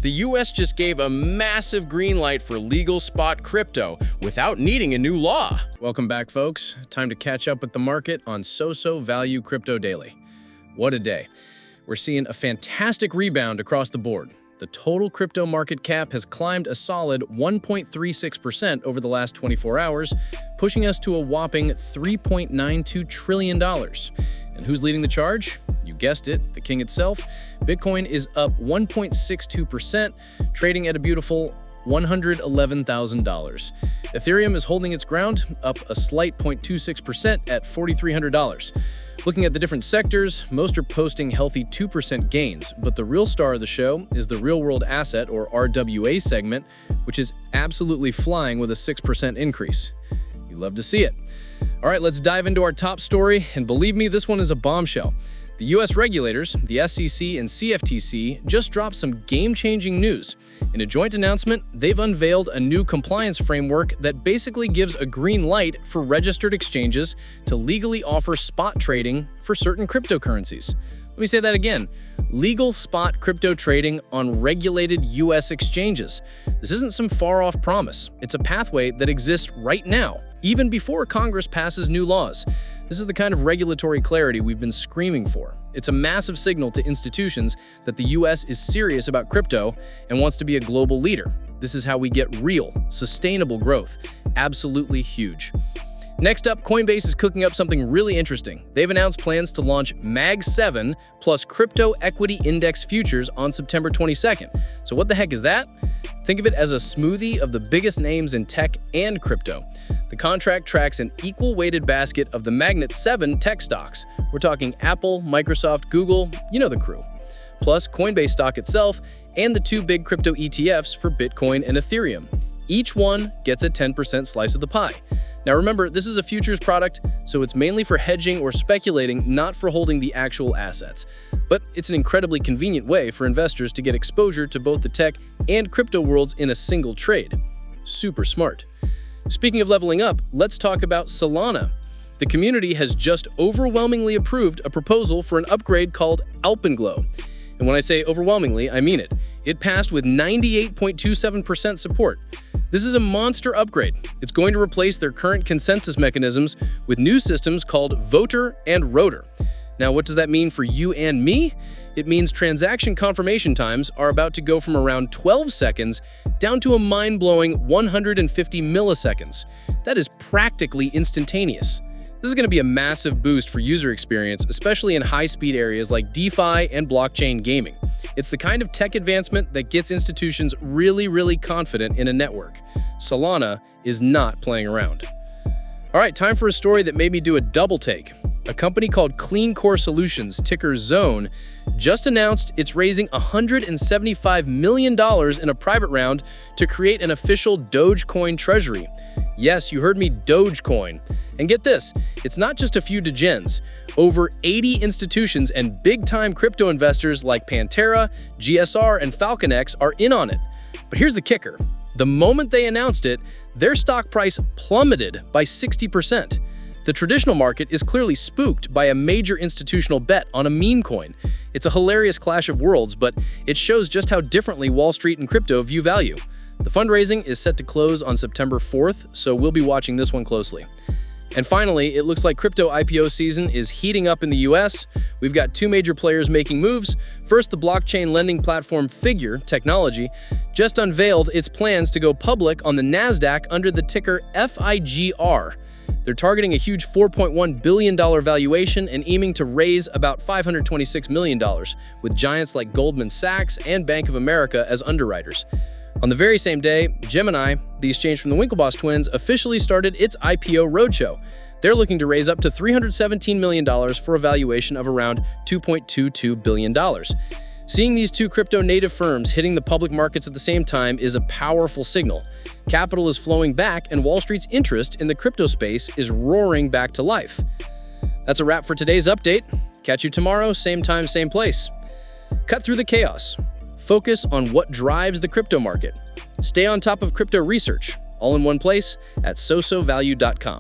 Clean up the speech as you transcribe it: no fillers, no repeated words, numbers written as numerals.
The US just gave a massive green light for legal spot crypto without needing a new law. Welcome back, folks. Time to catch up with the market on SoSoValue Crypto Daily. What a day. We're seeing a fantastic rebound across the board. The total crypto market cap has climbed a solid 1.36% over the last 24 hours, pushing us to a whopping $3.92 trillion. And who's leading the charge? You guessed it, the king itself. Bitcoin is up 1.62%, trading at a beautiful $111,000. Ethereum is holding its ground, up a slight 0.26% at $4,300. Looking at the different sectors, most are posting healthy 2% gains, but the real star of the show is the real-world asset, or RWA segment, which is absolutely flying with a 6% increase. You love to see it. All right, let's dive into our top story, and believe me, this one is a bombshell. The US regulators, the SEC and CFTC, just dropped some game-changing news. In a joint announcement, they've unveiled a new compliance framework that basically gives a green light for registered exchanges to legally offer spot trading for certain cryptocurrencies. Let me say that again. Legal spot crypto trading on regulated US exchanges. This isn't some far-off promise. It's a pathway that exists right now, even before Congress passes new laws. This is the kind of regulatory clarity we've been screaming for. It's a massive signal to institutions that the US is serious about crypto and wants to be a global leader. This is how we get real, sustainable growth. Absolutely huge. Next up, Coinbase is cooking up something really interesting. They've announced plans to launch Mag 7 plus Crypto Equity Index futures on September 22nd. So what the heck is that? Think of it as a smoothie of the biggest names in tech and crypto. The contract tracks an equal-weighted basket of the Magnet 7 tech stocks. We're talking Apple, Microsoft, Google, you know the crew. Plus Coinbase stock itself and the two big crypto ETFs for Bitcoin and Ethereum. Each one gets a 10% slice of the pie. Now remember, this is a futures product, so it's mainly for hedging or speculating, not for holding the actual assets. But it's an incredibly convenient way for investors to get exposure to both the tech and crypto worlds in a single trade. Super smart. Speaking of leveling up, let's talk about Solana. The community has just overwhelmingly approved a proposal for an upgrade called Alpenglow. And when I say overwhelmingly, I mean it. It passed with 98.27% support. This is a monster upgrade. It's going to replace their current consensus mechanisms with new systems called Voter and Rotor. Now, what does that mean for you and me? It means transaction confirmation times are about to go from around 12 seconds down to a mind-blowing 150 milliseconds. That is practically instantaneous. This is going to be a massive boost for user experience, especially in high-speed areas like DeFi and blockchain gaming. It's the kind of tech advancement that gets institutions really confident in a network. Solana is not playing around. All right, time for a story that made me do a double take. A company called CleanCore Solutions, ticker ZONE, just announced it's raising $175 million in a private round to create an official Dogecoin treasury. Yes, you heard me, Dogecoin. And get this, it's not just a few degens. Over 80 institutions and big-time crypto investors like Pantera, GSR, and FalconX are in on it. But here's the kicker. The moment they announced it, their stock price plummeted by 60%. The traditional market is clearly spooked by a major institutional bet on a meme coin. It's a hilarious clash of worlds, but it shows just how differently Wall Street and crypto view value. The fundraising is set to close on September 4th, so we'll be watching this one closely. And finally, it looks like crypto IPO season is heating up in the US. We've got two major players making moves. First, the blockchain lending platform Figure Technology just unveiled its plans to go public on the Nasdaq under the ticker FIGR. They're targeting a huge $4.1 billion valuation and aiming to raise about $526 million, with giants like Goldman Sachs and Bank of America as underwriters. On the very same day, Gemini, the exchange from the Winklevoss twins, officially started its IPO roadshow. They're looking to raise up to $317 million for a valuation of around $2.22 billion. Seeing these two crypto-native firms hitting the public markets at the same time is a powerful signal. Capital is flowing back, and Wall Street's interest in the crypto space is roaring back to life. That's a wrap for today's update. Catch you tomorrow, same time, same place. Cut through the chaos. Focus on what drives the crypto market. Stay on top of crypto research, all in one place at SoSoValue.com.